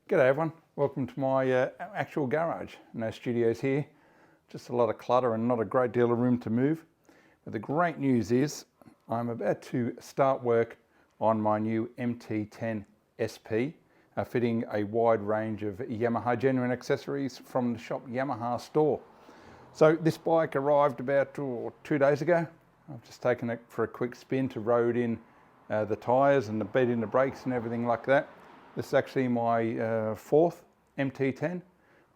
G'day everyone, welcome to my actual garage. No studios here, just a lot of clutter and not a great deal of room to move. But the great news is I'm about to start work on my new MT-10SP, fitting a wide range of Yamaha Genuine Accessories from the ShopYamaha store. So this bike arrived about 2 days ago. I've just taken it for a quick spin to road in the tyres and the bed in the brakes and everything like that. This is actually my fourth MT-10.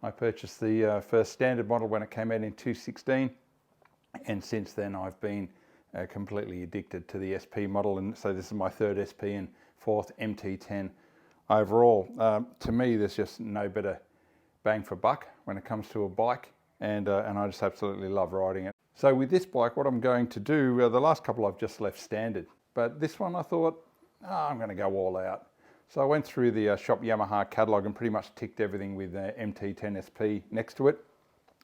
I purchased the first standard model when it came out in 2016, and since then I've been completely addicted to the SP model, and so this is my third SP and fourth MT-10 overall. To me, there's just no better bang for buck when it comes to a bike, and I just absolutely love riding it. So with this bike, what I'm going to do, the last couple I've just left standard, but this one I thought, I'm going to go all out. So I went through the ShopYamaha catalogue and pretty much ticked everything with MT-10SP next to it.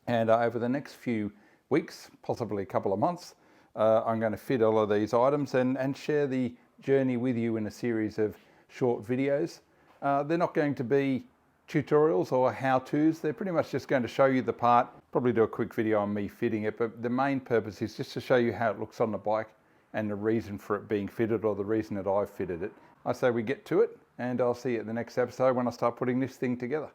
And over the next few weeks, possibly a couple of months, I'm going to fit all of these items and share the journey with you in a series of short videos. They're not going to be tutorials or how-tos. They're pretty much just going to show you the part, probably do a quick video on me fitting it, but the main purpose is just to show you how it looks on the bike and the reason for it being fitted, or the reason that I've fitted it. I say we get to it, and I'll see you at the next episode when I start putting this thing together.